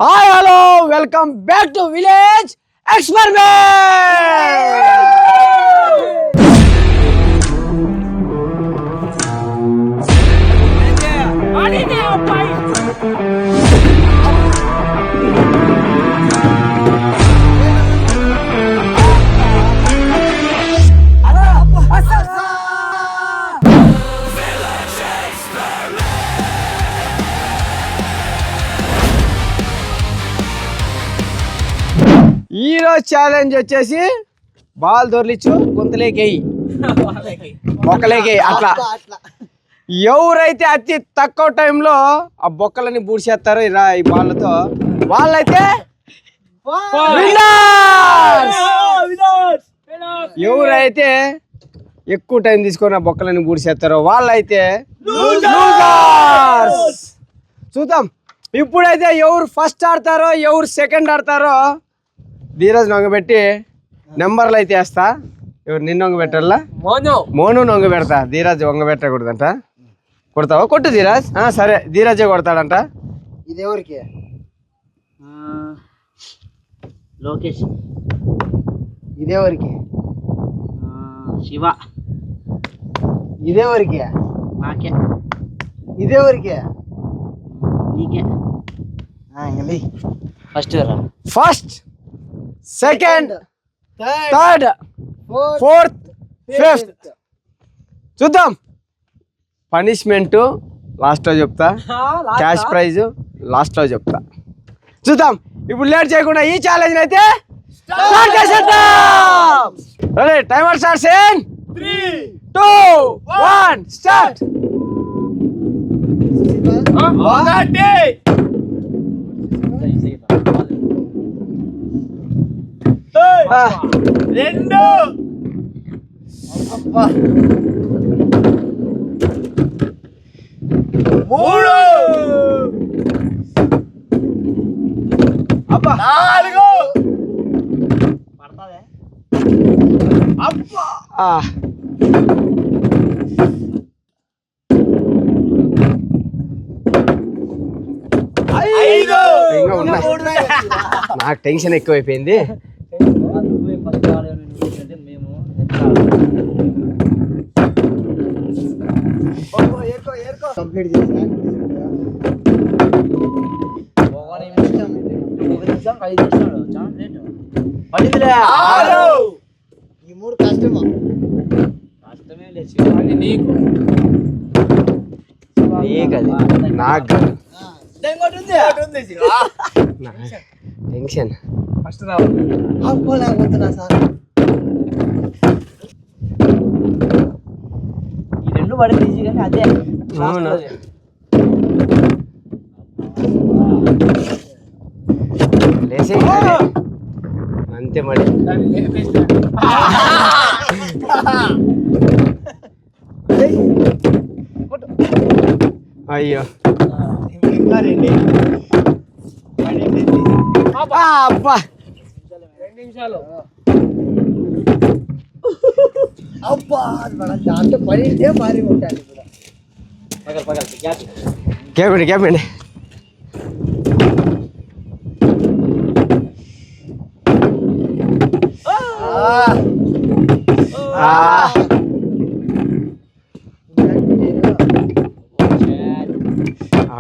Hi hello welcome back to village experiment. ఈరోజు challenge వచ్చేసి ball దొర్లిచ్చు గుంతలేకేయి బొక్కలేకేయి అట్లా ఎవరైతే అతి తక్కువ టైంలో ఆ బొక్కలని బూడిచేస్తారో ఈ బాళ్ళతో వాళ్ళైతే ఎవరైతే ఎక్కువ టైం తీసుకొని ఆ బొక్కలని బూడిచేస్తారో వాళ్ళైతే చూద్దాం ఇప్పుడైతే ఎవరు ఫస్ట్ ఆడతారో ఎవరు సెకండ్ ఆడతారో ధీరజ్ నొంగబెట్టి నెంబర్లు అయితే వేస్తా. ఎవరు నిన్ను వంగబెట్టాలా? మోను నొంగబెడతా. ధీరజ్ వంగబెట్టకూడదంట. కొడతావా? కొట్టు ధీరజ్. సరే ధీరజే కొడతాడంట. ఇది ఎవరికి? లోకేష్. ఇదేవరికి? శివ. ఇదేవరికి? నాకే. ఇదేవరికి? నీకే. First second third fourth fifth చూద్దాం. పనిష్మెంట్ లాస్ట్లో చెప్తా, క్యాష్ ప్రైజ్ లాస్ట్లో చెప్తా. చూద్దాం. ఇప్పుడు లేట్ చేయకుండా ఈ ఛాలెంజ్ అయితే స్టార్ట్ చేసేద్దాం. Ready? Timer starts in 3 2 1 start. రెండు. మూడు. నాలుగు. ఐదు. నాకు టెన్షన్ ఎక్కువైపోయింది. కంప్లీట్ చేసా. ఈ మూడు కష్టమా? కష్టమే లేదు నీకు. నాకు టెన్షన్ ఫస్ట్ రావాలి సార్. ఈ రెండు పడింది ఈజీ కానీ అదే లేసే అంతే మరి. అయ్యో అబ్బా 2 నిమిషాలు. అబ్బా దాంట్లో పడిందే భారీ ఉంటాను. గ్యాప్ అండి.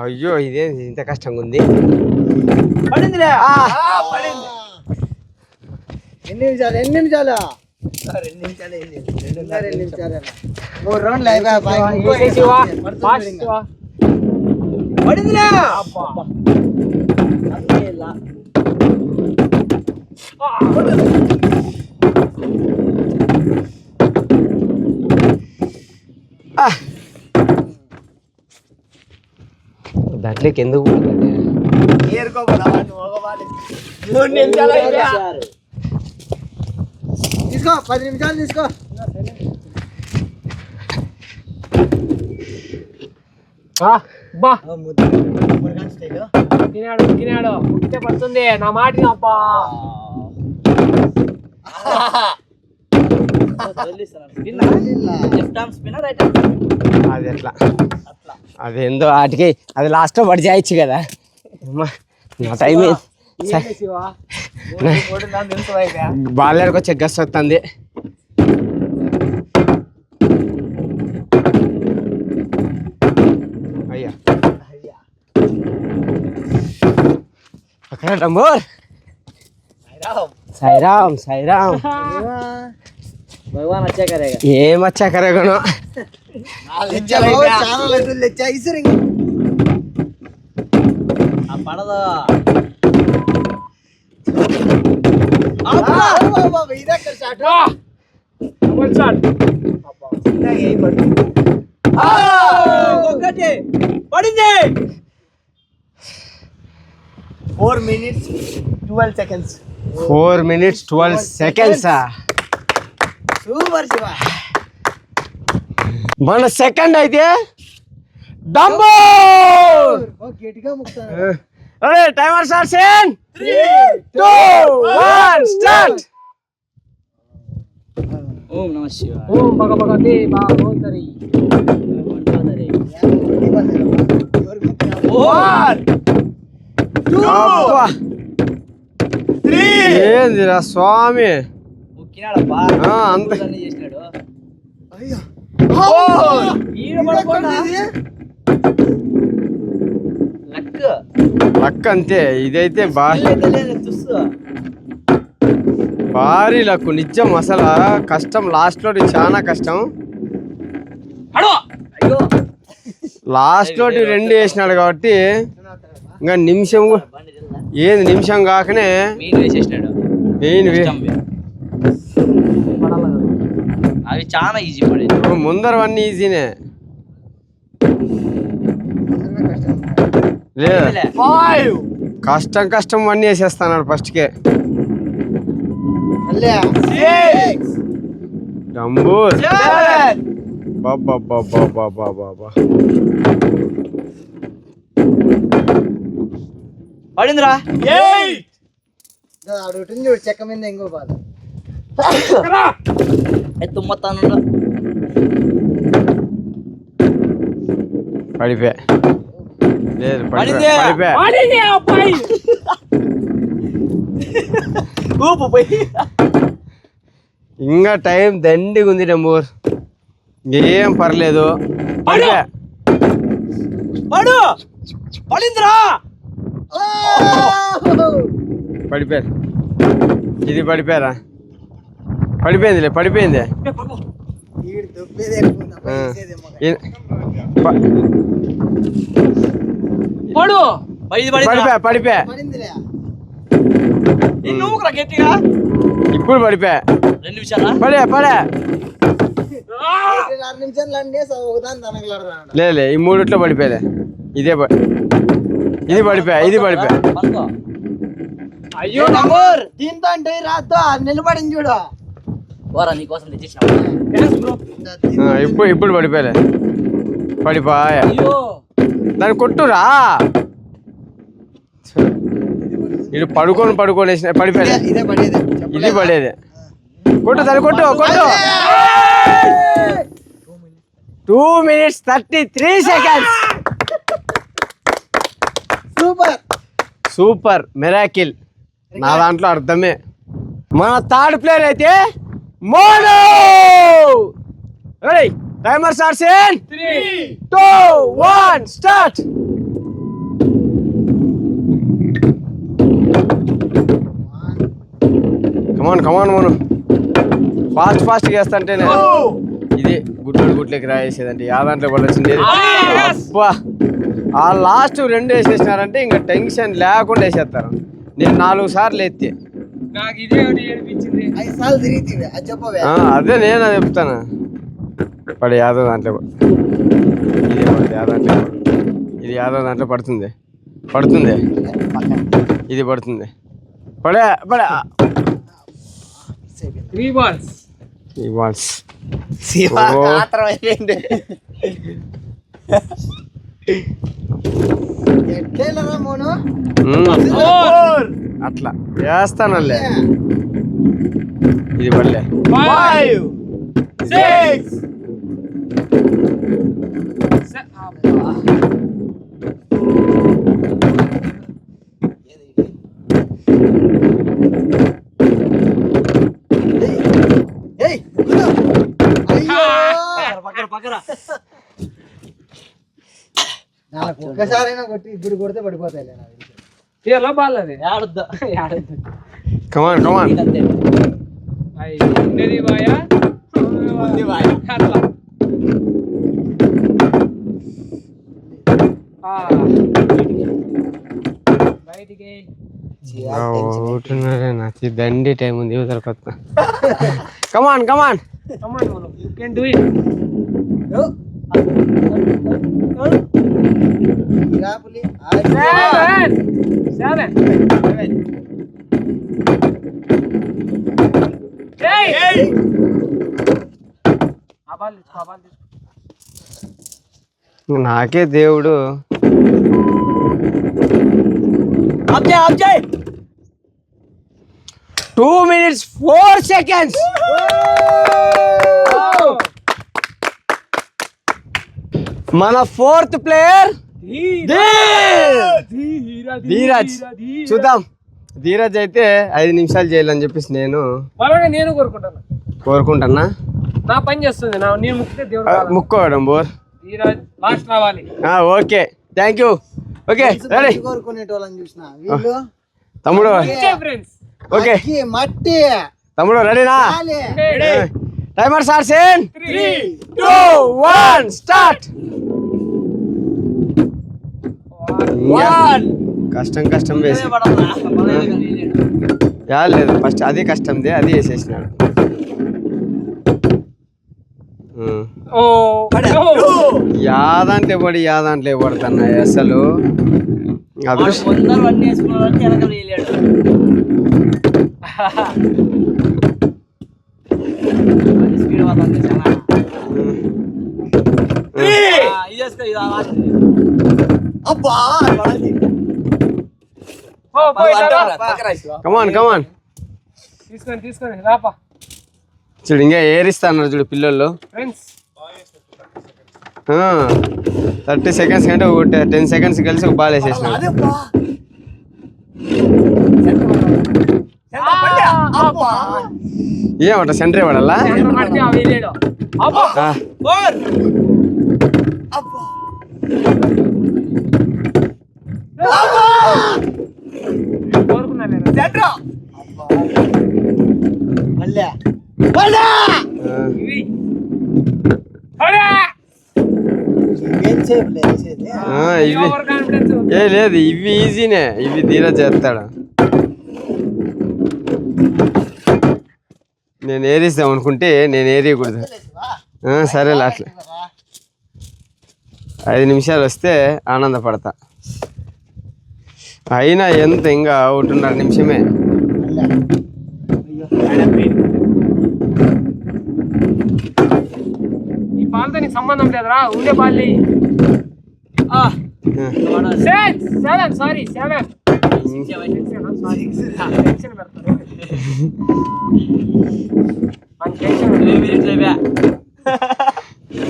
అయ్యో ఇదే ఇంత కష్టంగా ఉంది. పడిందిలే. ఎన్ని నిమిషాలు? 2 నిమిషాలు. 2 నిమిషాలు. 3 రౌండ్లు పడిందిలే. దాంట్లోకి ఎందుకు తీసుకో? 10 నిమిషాలు తీసుకో. తినాడు ముట్టే పడుతుంది నా మాట. అబ్బా అది ఎట్లా అదేందో వాటికి అది లాస్ట్లో పడి చేయొచ్చు కదా. నా టైం ఏంటి శివ ఓడినా నిల్సవైగా బాలేరుకు వచ్చే గస్ వస్తుంది. అయ్యా అక్కడ డంబోర్ సాయిరామ్ సాయిరామ్ भगवान अच्छा करेगा ఏం వచ్చా కరగను ఛానల్ అయితే లెచ్చా ఇసురు ఆ పడదా అబ్బా ఇదక్కడ షాట్ డబుల్ షాట్ అబ్బా చిన్నగా ఏ పడుతుంది ఒకటి పడింది 4 minutes 12 seconds 4 minutes 12 seconds super Shiva మన సెకండ్ అయితే డంబోర్ గట్టిగా ముక్తాను అరే టైమర్ స్టార్ట్స్ ఇన్ 3 2 1 స్టార్ట్. ఓం నమః శివాయ ఓం భగవతే భాగవతరి అబ్బా 3 ఏందిరా స్వామి ముక్కినాడప్పా అంత చేసినాడు అయ్యో లక్ అంతే. ఇదైతే భారీ లక్కు నిజం. అసలు కష్టం లాస్ట్ లో చాలా కష్టం. లాస్ట్ లో 2 వేసినాడు కాబట్టి ఇంకా నిమిషం ఏది నిమిషం కాకనే మెయిన్ అవి చాలా ఈజీ పడేది. ముందరవన్నీ ఈజీనే లేదా కష్టం అన్నీ వేసేస్తాడు ఫస్ట్కే. డంబూర్ బాబా పడిందిరా చూడు చెక్క మీద ఇంకో బాధ తుమ్మతాను పడిపోయా లేదు ఇంకా టైం దండిగా ఉంది డంబూర్. ఏం పర్లేదు. పడిపోయారు. ఇది పడిపోయారా? పడిపోయిందిలే పడిపోయింది. పడిపోయా ఇప్పుడు పడిపోయా పడే లే ఈ 3 పడిపోయలే. ఇది పడిపోయా అయ్యో దీంతో అంటే రాతో నిలబడింది చూడు ఇప్పుడు పడిపోయలే పడిపోయా. దాన్ని కొట్టురా. ఇది పడుకొని వేసిన పడిపోయా. ఇది పడేది. కొట్టు దాన్ని కొట్టు 2 minutes 33 seconds. Super miracle. నా దాంట్లో అర్థమే. మన థర్డ్ ప్లేయర్ అయితే Monu. Ready timer starts in 3 2 1 start. Come on Monu fast చేస్తంటే ఇది గుట్లకి రాయేసేదంటే ఆ దాంట్లో పడొచ్చింది. అబ్బా ఆ లాస్ట్ 2 వేసేసినారంటే ఇంకా టెన్షన్ లేకుండా వేసేస్తారు. నేను 4 సార్లు ఎత్తి అదే నేను చెప్తాను. పడే యాదవ్ దాంట్లో ఇది యాదవ్ దాంట్లో పడుతుంది ఇది పడుతుంది. పడే 3 balls అట్లా వేస్తానల్లే. ఇది పడలే. 5 6 7 ఒక్కసారైనా కొట్టి ఇప్పుడు కొడితే పడిపోతాయి. తీయాలా బాల్ అది ఆడద్దు. కమాన్ కమాన్. ఉండేది బాయా అట్లా. బయటికి నాకు దండి టైం ఉంది. యువతల కొత్త. Come on come on. You can do it. Seven. నాకే దేవుడు. 2 minutes 4 seconds. మన 4th ప్లేయర్ ధీరజ్. చూద్దాం. ధీరజ్ అయితే 5 నిమిషాలు చేయాలని చెప్పేసి నేను కోరుకుంటున్నా. నా పని చేస్తుంది. నేను ముక్కితే దేవుడు ముక్కోవడం బోర్. ధీరజ్ లాస్ట్ రావాలి. Okay thank you. Okay ready. కోరుకునేటోళ్ళని చూసిన వీళ్ళు తమ్ముడు. ఓకే మట్టి తమ్ముడు రెడీనా? Timer starts in 3 2 1 start. కష్టం వేసి లేదు. ఫస్ట్ అది కష్టందే, అది వేసేసినాడు. యాదంటే పడి యాదంట్లో పడుతున్నాయి అసలు. కమాన్ కమాన్ తీసుకొని రాపా. చూడు ఇంకా ఏరిస్తా అన్నారు చూడు పిల్లలు. 30 seconds కంటే 10 seconds కలిసి ఒక బాల్ వేసేసిన. ఏమంట సెంటర్ పడాలా? లేదు ఇవి ఈజీనే. ఇవి ధీరజ్ చేస్తాడు. నేను ఏరిస్తాం అనుకుంటే నేను ఏరియకూడదు. సరేలే అట్లా 5 నిమిషాలు వస్తే ఆనందపడతా. అయినా ఎంత ఇంకా 1.5 నిమిషమే. ఈ బాల్తో నీకు సంబంధం లేదురా. ఉండే ball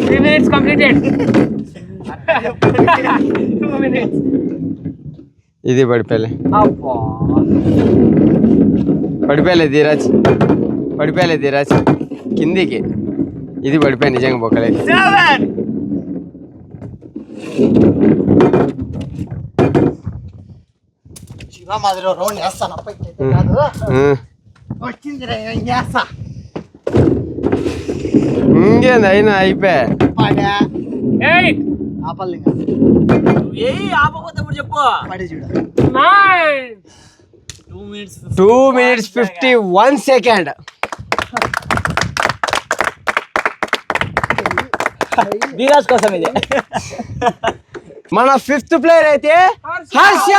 Three minutes completed. 2 minutes. ఇది పడిపోయలే ధీరజ్ కిందికి. ఇది పడిపోయి నిజంగా బొక్కలేదు. ఇంకేంది అయినా అయిపోయా. 2 minutes 51 seconds. ధీరజ్ కోసం ఇది. మన 5th ప్లేయర్ అయితే హర్ష.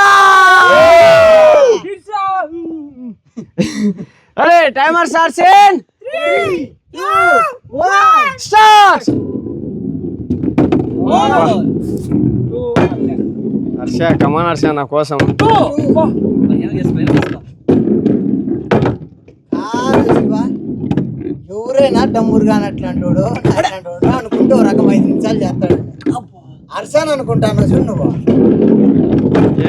అరే timer starts in 3 2 1 start. Harsha come on Harsha నా కోసం. ఎవరైనా డమ్మురుగా అట్లాంటోడు అనుకుంటే ఒక రకం 5 నిమిషాలు చేస్తాడు. అర్సాన్ అనుకుంటాను చూడు నువ్వు.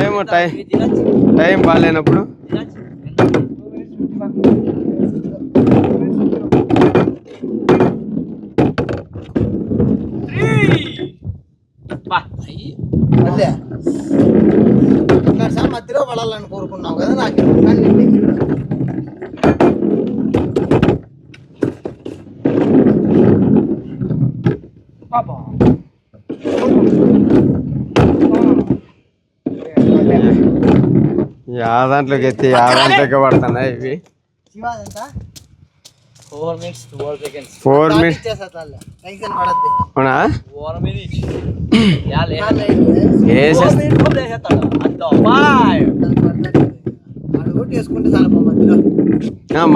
ఏమో టైం బాగాలేనప్పుడు అదే ఇట్లా మధ్యలో పడాలని కోరుకున్నావు కదా నాకు కానీ పాపా యా దాంట్లోకి ఎత్తి యా దాంట్లోకి పడుతున్నాయి ఇవి. శివాదంతా 4 minutes 12 seconds. 4 minutes ఇచ్చేసా చాలే టెన్షన్ పడద్దు అవునా 1 minute. యాలే. వేసేస్తా. అంతో 5. అడుగుటి వేసుకుంటే చాలు మా మధ్యలో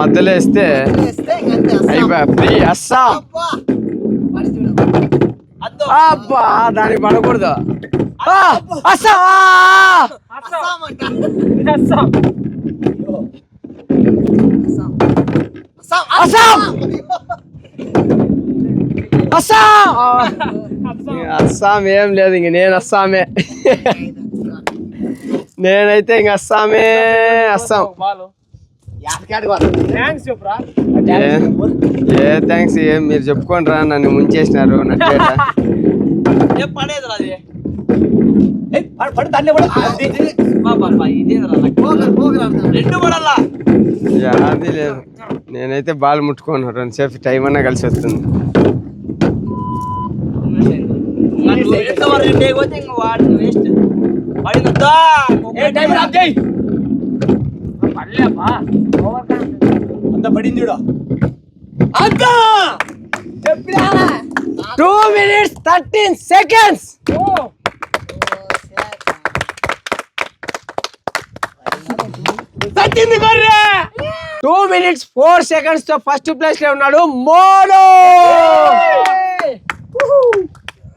మధ్యలో వేస్తే వేస్తే ఇంకంతే అస్సాం. అయిపోయి ఫ్రీ అస్సాం. అబ్బా పడి చూడు అంతో. అబ్బా దానికి పడకూడదు. అస్సాం. అస్సాం అంట అస్సాం. అస్సాం అస్సాం అస్సాం. అస్సాం. అస్సాం. అస్సాం ఏం లేదు ఇంక నేను అస్సామే. నేనైతే ఇంక అస్సామే. అస్సాం. బాలు థ్యాంక్స్ చెప్పురా. ఏ థ్యాంక్స్ ఏం మీరు చెప్పుకోండి రా నన్ను ముంచేసినారు నట్టేట. ఏ పడేదిరా అది. ఏ పడు తన్నే పడు. బాబా ఇదేరా నాకు. పోగరా రెండు పడాలా. యాది లేదు నేనైతే బాల్ ముట్టుకోను 2 సేపు టైం అన్నా కలిసి వస్తుంది. నాకు ఎంత వరకు డే పోతే ఇంక వాడు వేస్ట్. పడినద్దా. ఏ టైం ఆఫ్ చేయి. పడలేపా ఓవర్ కాన్ఫిడెన్స్. అంత పడింది చూడు. అంత 2 minutes 13 seconds. తట్టింది గొర్రె. 2 minutes 4 seconds తో ఫస్ట్ ప్లేస్ లో ఉన్నాడు మోనో.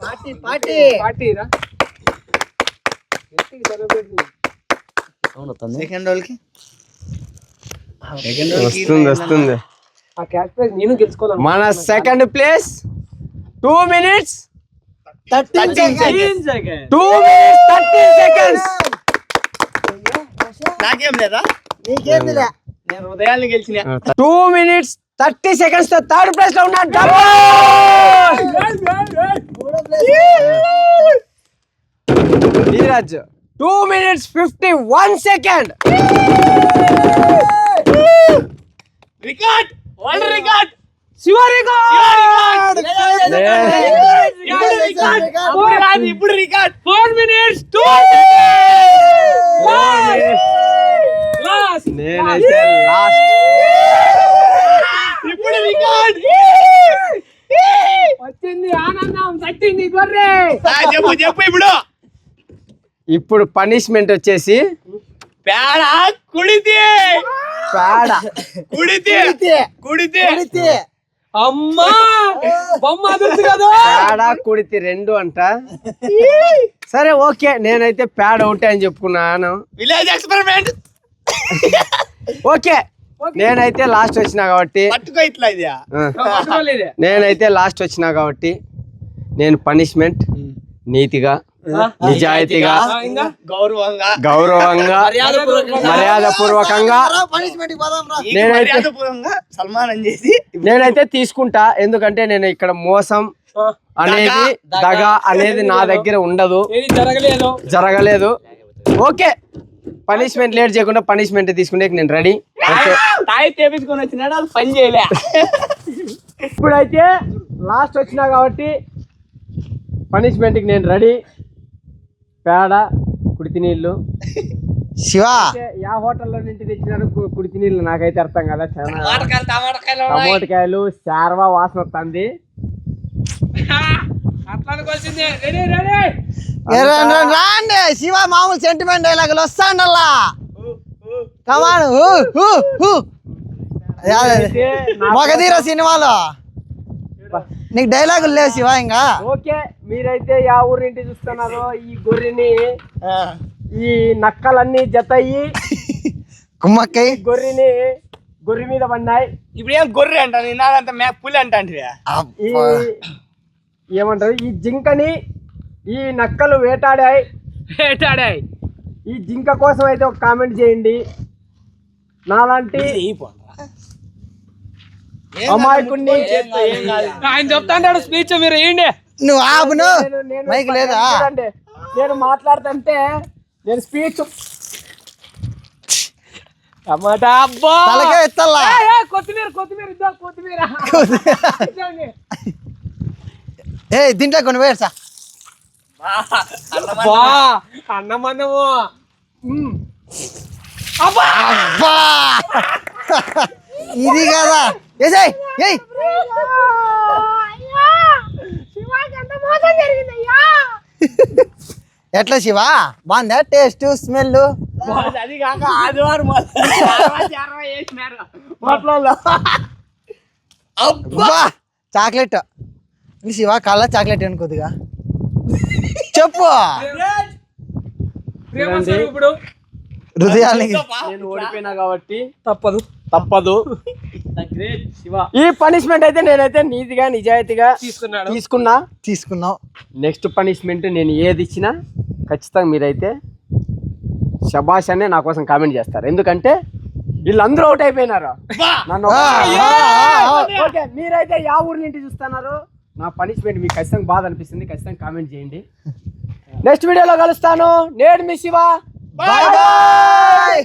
పార్టీ పార్టీ పార్టీరా. సెకండ్ వాళ్ళకి వస్తుంది ఆ క్యాష్ ప్రైజ్ నేను గెలుచుకోవాలి. మన second place 2 minutes 13 seconds 2 minutes 13 seconds. నాకేం లేదా. నీకేందిలే నేను ఉదయాన్ని గెలిచిన. 2 minutes 30 seconds తో థర్డ్ ప్లేస్ లో ఉన్నాడు మూడో place Dheeraj 2 minutes 51 seconds. Record world record. Shiva record. ఇప్పుడు రికార్డ్ 4 minutes 2 లాస్ట్. నేనైతే లాస్ట్. ఇప్పుడు రికార్డ్. వచ్చింది ఆనందం. తట్టింది గొర్రె. చెప్పు చెప్పు ఇప్పుడు. ఇప్పుడు పనిష్మెంట్ వచ్చేసి పేడ కుడితే పేడ కుడితే కుడితే కొడితే అమ్మా బొమ్మ తెలుసు కదా. పేడ కుడితి 2 అంట. సరే ఓకే నేనైతే పేడ ఒకటే అని చెప్పుకున్నాను. Village experiment. ఓకే నేనైతే లాస్ట్ వచ్చినా కాబట్టి పట్టుకో ఇట్లా ఇది. పట్టుకోలేదే. నేనైతే లాస్ట్ వచ్చినా కాబట్టి నేను పనిష్మెంట్ నీతిగా నిజాయితీగా ఇంకా గౌరవంగా గౌరవంగా మర్యాదపూర్వకంగా పనిష్మెంట్ పోదాం రా నేనైతే మర్యాదపూర్వకంగా సన్మానం చేసి నేనైతే తీసుకుంటా. ఎందుకంటే నేను ఇక్కడ మోసం అనేది దగ అనేది నా దగ్గర ఉండదు, ఏది జరగలేదు. ఓకే పనిష్మెంట్ లేట్ చేయకుండా పనిష్మెంట్ తీసుకుంటే నేను రెడీ. ఓకే తాయి తెప్పించుకొని వచ్చినాడు అది పని చేయలే. ఇప్పుడైతే లాస్ట్ వచ్చినా కాబట్టి పనిష్మెంట్కి నేను రెడీ. పేడ కుడితి నీళ్ళు శివ యా హోటల్లో నుండి తెచ్చినారు కుడితి నీళ్ళు నాకైతే అర్థం కదా. చాలా టమోటకాయలు శార్వా వాసన వస్తుంది. అట్లా అనుకోవాల్సిందే. Ready ready. రాండి శివ మామూలు సెంటిమెంట్ డైలాగులు వస్తాండల్లా కమాన్ మగధీర సినిమాలో నీకు డైలాగులు లేవు శివ ఇంకా. ఓకే మీరైతే యా ఊరి నుండి చూస్తున్నారో ఈ గొర్రెని ఈ నక్కలన్నీ జతయ్యి కుమ్మక్కై గొర్రె మీద పడినాయి. ఇప్పుడు ఏం గొర్రె అంటాను నాదంతా పులి అంటాను. ఈ ఏమంటారు ఈ జింకని ఈ నక్కలు వేటాడాయి. ఈ జింక కోసం అయితే ఒక కామెంట్ చేయండి. నాలాంటి అమాయకుడిని ఆయన చెప్తాంటాడు స్పీచ్ మీరు వేయండి. నువ్వు ఆపును నేను మైక్ లేదా చూడండి, నేను మాట్లాడుతుంటే నేను స్పీచ్ టమాటా అబ్బా తలకే ఎత్తల్లా కొత్తిమీర కొత్తిమీర ఇద్దా కొత్తిమీర ఏ దీంట్లో కొన్ని వేసా అబ్బా అన్నమన్నము అబ్బా అబ్బా ఇది కదా ఏయ్ ఏయ్ ఎట్లా శివ బాగుందా టేస్ట్ స్మెల్ అది కాక ఆదివారం వేసినారు అబ్బా చాక్లెట్ శివ కళ్ళ చాక్లెట్ అని కొద్దిగా చెప్పు ప్రేమ ఇప్పుడు హృదయానికి నేను ఓడిపోయినా కాబట్టి తప్పదు తప్పదు. శివ ఈ పనిష్మెంట్ అయితే నేనైతే నీతిగా నిజాయితీగా తీసుకున్నాడు తీసుకున్నావు నెక్స్ట్ పనిష్మెంట్ నేను ఏది ఇచ్చినా ఖచ్చితంగా మీరైతే శబాష్ అనే నా కోసం కామెంట్ చేస్తారు. ఎందుకంటే వీళ్ళందరూ అవుట్ అయిపోయినారు. నన్ను ఓకే, మీరైతే యా ఊరి నుండి చూస్తున్నారు, నా పనిష్మెంట్ మీకు ఖచ్చితంగా బాధ అనిపిస్తుంది, ఖచ్చితంగా కామెంట్ చేయండి. నెక్స్ట్ వీడియోలో కలుస్తాను. నేను మీ శివ. Bye bye.